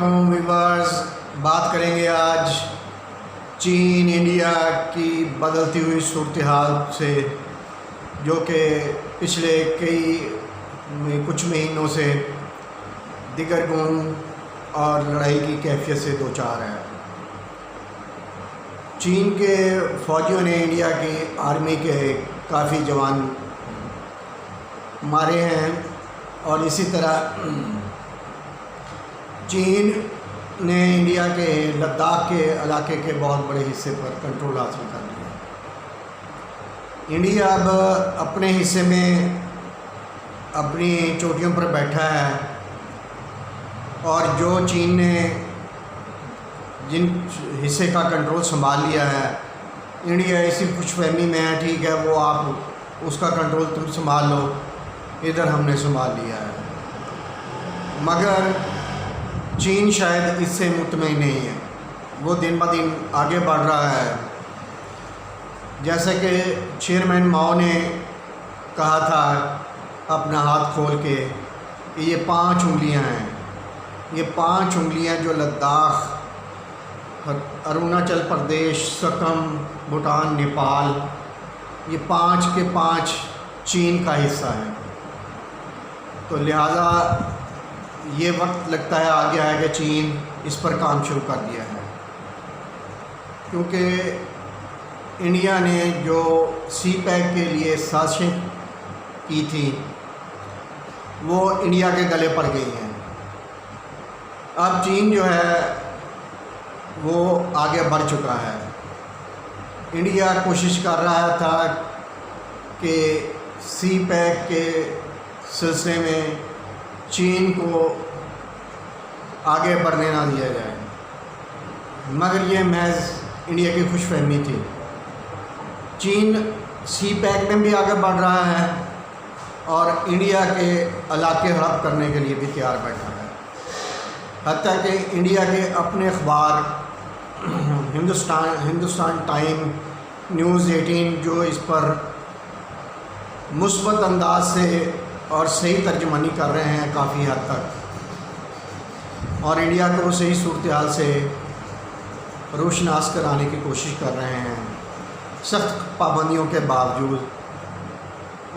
अस्सलामुअलैकुम व्यूअर्स। बात करेंगे आज चीन इंडिया की बदलती हुई सूरत हाल से, जो कि पिछले कुछ महीनों से दिगरगुन और लड़ाई की कैफियत से दो चार है। चीन के फ़ौजियों ने इंडिया की आर्मी के काफ़ी जवान मारे हैं और इसी तरह चीन ने इंडिया के लद्दाख के इलाके के बहुत बड़े हिस्से पर कंट्रोल हासिल कर लिया। इंडिया अब अपने हिस्से में अपनी चोटियों पर बैठा है और जो चीन ने जिन हिस्से का कंट्रोल संभाल लिया है, इंडिया इसी खुशफहमी में है, ठीक है वो आप उसका कंट्रोल तुम संभाल लो, इधर हमने संभाल लिया है। मगर चीन शायद इससे मुतमईन नहीं है, वो दिन ब दिन आगे बढ़ रहा है। जैसे कि चेयरमैन माओ ने कहा था अपना हाथ खोल के कि ये 5 उंगलियां हैं, ये 5 उंगलियां जो लद्दाख, अरुणाचल प्रदेश, सिक्किम, भूटान, नेपाल, ये 5 के 5 चीन का हिस्सा है। तो लिहाजा ये वक्त लगता है आ गया है कि चीन इस पर काम शुरू कर दिया है, क्योंकि इंडिया ने जो CPEC के लिए साजिशें की थी वो इंडिया के गले पड़ गई हैं। अब चीन जो है वो आगे बढ़ चुका है। इंडिया कोशिश कर रहा था कि CPEC के सिलसिले में चीन को आगे बढ़ने ना दिया जाए, मगर ये महज इंडिया की खुशफहमी थी। चीन CPEC में भी आगे बढ़ रहा है और इंडिया के इलाके हड़प करने के लिए भी तैयार बैठा है। हत्ता कि इंडिया के अपने अखबार हिंदुस्तान टाइम, न्यूज़ 18 जो इस पर मुस्बत अंदाज से और सही तर्जुमानी कर रहे हैं काफ़ी हद तक, और इंडिया को सही सूरत हाल से रोशनास कराने की कोशिश कर रहे हैं सख्त पाबंदियों के बावजूद।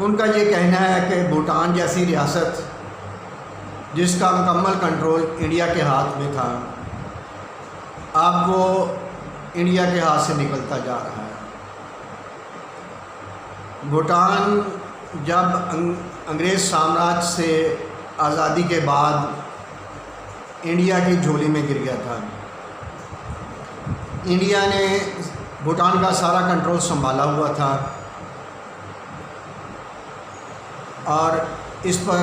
उनका ये कहना है कि भूटान जैसी रियासत जिसका मुकम्मल कंट्रोल इंडिया के हाथ में था, अब वो इंडिया के हाथ से निकलता जा रहा है। भूटान जब अंग्रेज़ साम्राज्य से आज़ादी के बाद इंडिया की झोली में गिर गया था। इंडिया ने भूटान का सारा कंट्रोल संभाला हुआ था और इस पर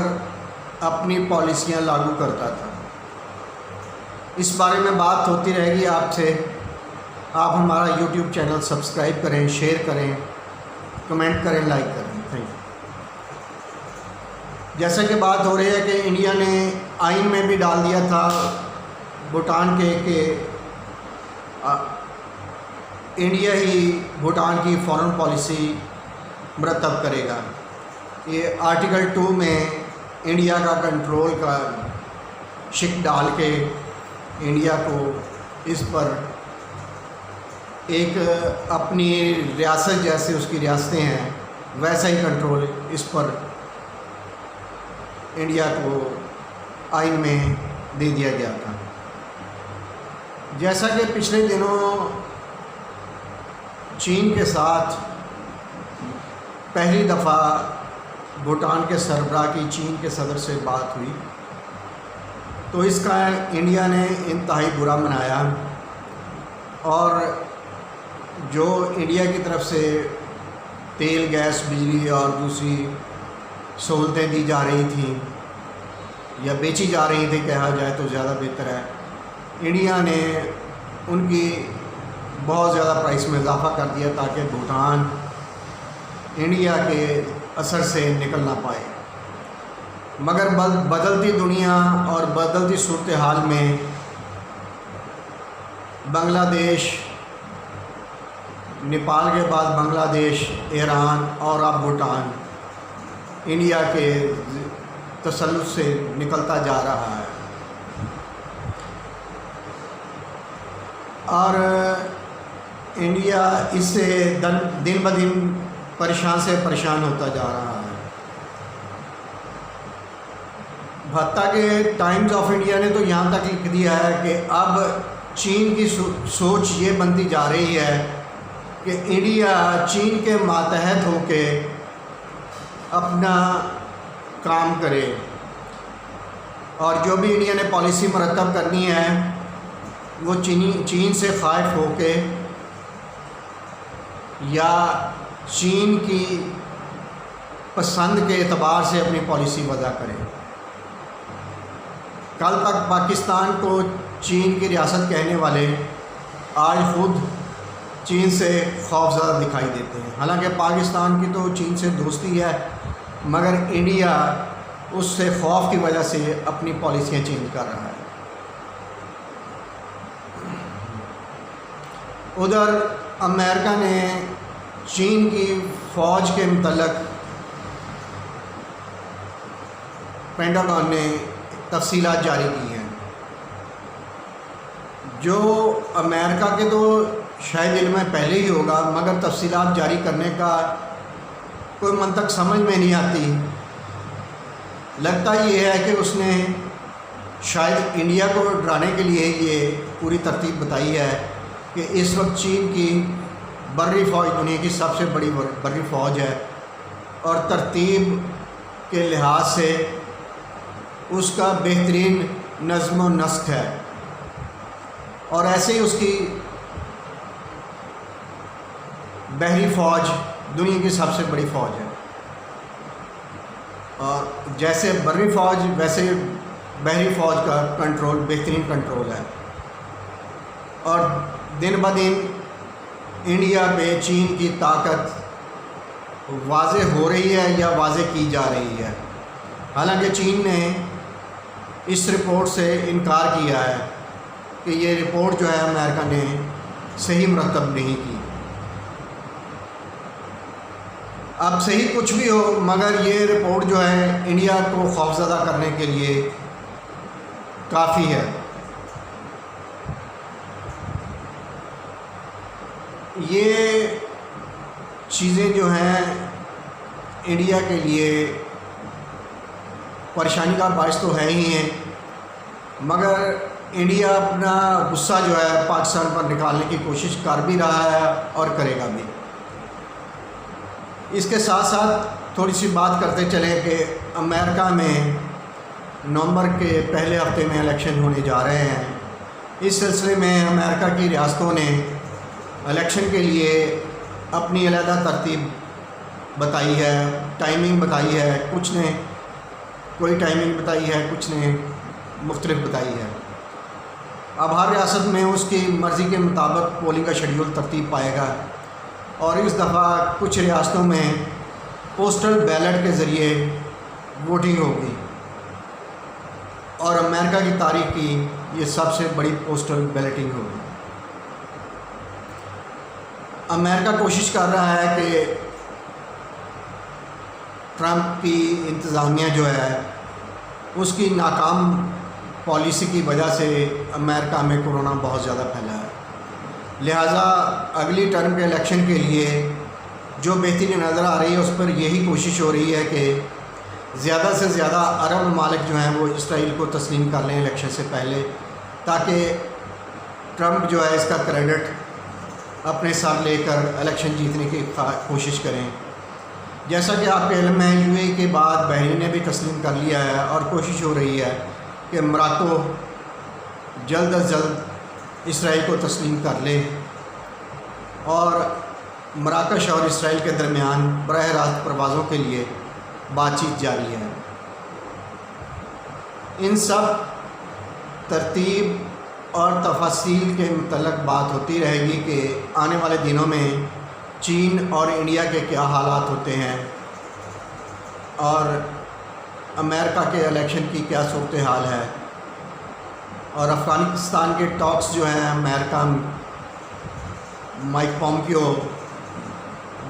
अपनी पॉलिसियां लागू करता था। इस बारे में बात होती रहेगी आपसे। आप हमारा YouTube चैनल सब्सक्राइब करें, शेयर करें, कमेंट करें, लाइक करें। Thank you. जैसा कि बात हो रही है कि इंडिया ने आइन में भी डाल दिया था भूटान के कि इंडिया ही भूटान की फॉरेन पॉलिसी मरतब करेगा। ये आर्टिकल 2 में इंडिया का कंट्रोल का शिक डाल के इंडिया को इस पर एक अपनी रियासत जैसे उसकी रियासतें हैं वैसा ही कंट्रोल इस पर इंडिया को आइन में दे दिया गया था। जैसा कि पिछले दिनों चीन के साथ पहली दफ़ा भूटान के सरबराह की चीन के सदर से बात हुई, तो इसका इंडिया ने इंतहाई बुरा मनाया और जो इंडिया की तरफ से तेल, गैस, बिजली और दूसरी सहूलतें दी जा रही थी या बेची जा रही थी कहा जाए तो ज़्यादा बेहतर है, इंडिया ने उनकी बहुत ज़्यादा प्राइस में इजाफ़ा कर दिया ताकि भूटान इंडिया के असर से निकल ना पाए। मगर बदलती दुनिया और बदलती सूरत हाल में बांग्लादेश, नेपाल के बाद बांग्लादेश, ईरान और अब भूटान इंडिया के तसल्लुत से निकलता जा रहा है। और इंडिया इससे दिन ब दिन परेशान से परेशान होता जा रहा है। भत्ता के टाइम्स ऑफ इंडिया ने तो यहाँ तक लिख दिया है कि अब चीन की सोच ये बनती जा रही है कि इंडिया चीन के मातहत होके अपना काम करे और जो भी इंडिया ने पॉलिसी मरतब करनी है वो चीन से ख़ाइफ होके या चीन की पसंद के एतबार से अपनी पॉलिसी वज़ा करे। कल तक पाकिस्तान को चीन की रियासत कहने वाले आज ख़ुद चीन से खौफज़दा दिखाई देते हैं। हालांकि पाकिस्तान की तो चीन से दोस्ती है, मगर इंडिया उससे खौफ की वजह से अपनी पॉलिसियाँ चेंज कर रहा है। उधर अमेरिका ने चीन की फ़ौज के मतलब पेंटागन ने तफसीलात जारी की हैं। जो अमेरिका के तो शायद इल्म में पहले ही होगा, मगर तफसीलात जारी करने का कोई मंतक समझ में नहीं आती। लगता ये है कि उसने शायद इंडिया को डराने के लिए ये पूरी तरतीब बताई है कि इस वक्त चीन की बर्री फ़ौज दुनिया की सबसे बड़ी बर्री फ़ौज है और तरतीब के लिहाज से उसका बेहतरीन नज़्म व नस्क है और ऐसे ही उसकी बहरी फ़ौज दुनिया की सबसे बड़ी फ़ौज है। और जैसे बर्री फ़ौज वैसे बहरी फ़ौज का कंट्रोल बेहतरीन कंट्रोल है और दिन ब दिन इंडिया पे चीन की ताकत वाज़े हो रही है या वाज़े की जा रही है। हालांकि चीन ने इस रिपोर्ट से इनकार किया है कि ये रिपोर्ट जो है अमेरिका ने सही मरतब नहीं की। अब सही कुछ भी हो, मगर ये रिपोर्ट जो है इंडिया को खौफज़दा करने के लिए काफ़ी है। ये चीज़ें जो हैं इंडिया के लिए परेशानी का बायस तो है ही हैं, मगर इंडिया अपना गुस्सा जो है पाकिस्तान पर निकालने की कोशिश कर भी रहा है और करेगा भी। इसके साथ साथ थोड़ी सी बात करते चलें कि अमेरिका में नवंबर के पहले हफ्ते में इलेक्शन होने जा रहे हैं। इस सिलसिले में अमेरिका की रियासतों ने इलेक्शन के लिए अपनी अलहदा तरतीब बताई है, टाइमिंग बताई है। कुछ ने कोई टाइमिंग बताई है, कुछ ने मुख्तलिफ बताई है। अब हर रियासत में उसकी मर्ज़ी के मुताबिक पोलिंग का शेड्यूल तरतीब पाएगा और इस दफ़ा कुछ रियासतों में पोस्टल बैलेट के ज़रिए वोटिंग होगी और अमेरिका की तारीख़ की ये सबसे बड़ी पोस्टल बैलेटिंग होगी। अमेरिका कोशिश कर रहा है कि ट्रंप की इंतज़ामिया जो है उसकी नाकाम पॉलिसी की वजह से अमेरिका में कोरोना बहुत ज़्यादा फैला है। लिहाजा अगली टर्म के इलेक्शन के लिए जो बेहतरी नज़र आ रही है उस पर यही कोशिश हो रही है कि ज़्यादा से ज़्यादा अरब ममालिक जो हैं वो इसराइल को तस्लीम कर लें इलेक्शन से पहले, ताकि ट्रंप जो है इसका क्रेडिट अपने साथ लेकर इलेक्शन जीतने की कोशिश करें। जैसा कि आपके इल्म में यूएई के बाद बहरीन ने भी तस्लीम कर लिया है और कोशिश हो रही है कि मोरक्को जल्द अज जल्द इसराइल को तस्लीम कर ले और मराकश और इसराइल के दरमियान बराह रास्त परवाज़ों के लिए बातचीत जारी है। इन सब तरतीब और तफासील के मुतल्लक़ बात होती रहेगी कि आने वाले दिनों में चीन और इंडिया के क्या हालात होते हैं और अमेरिका के इलेक्शन की क्या सूरत हाल है और अफ़गानिस्तान के टॉक्स जो हैं अमेरिका माइक पॉम्पियो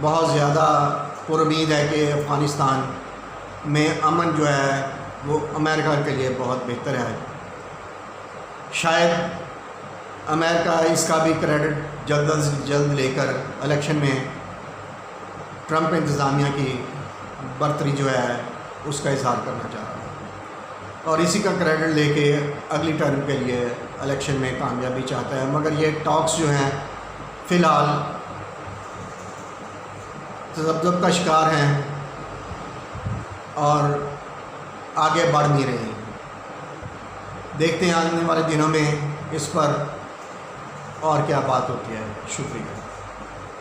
बहुत ज़्यादा पुरुमीद है कि अफ़गानिस्तान में अमन जो है वो अमेरिका के लिए बहुत बेहतर है। शायद अमेरिका इसका भी क्रेडिट जल्द से जल्द लेकर इलेक्शन में ट्रंप इंतज़ामिया की बर्तरी जो है उसका इजहार करना चाह रहा है और इसी का क्रेडिट लेके अगली टर्म के लिए इलेक्शन में कामयाबी चाहता है। मगर ये टॉक्स जो हैं फ़िलहाल तज़ब्ज़ुब का शिकार हैं और आगे बढ़ नहीं रही। देखते हैं आने वाले दिनों में इस पर और क्या बात होती है। शुक्रिया।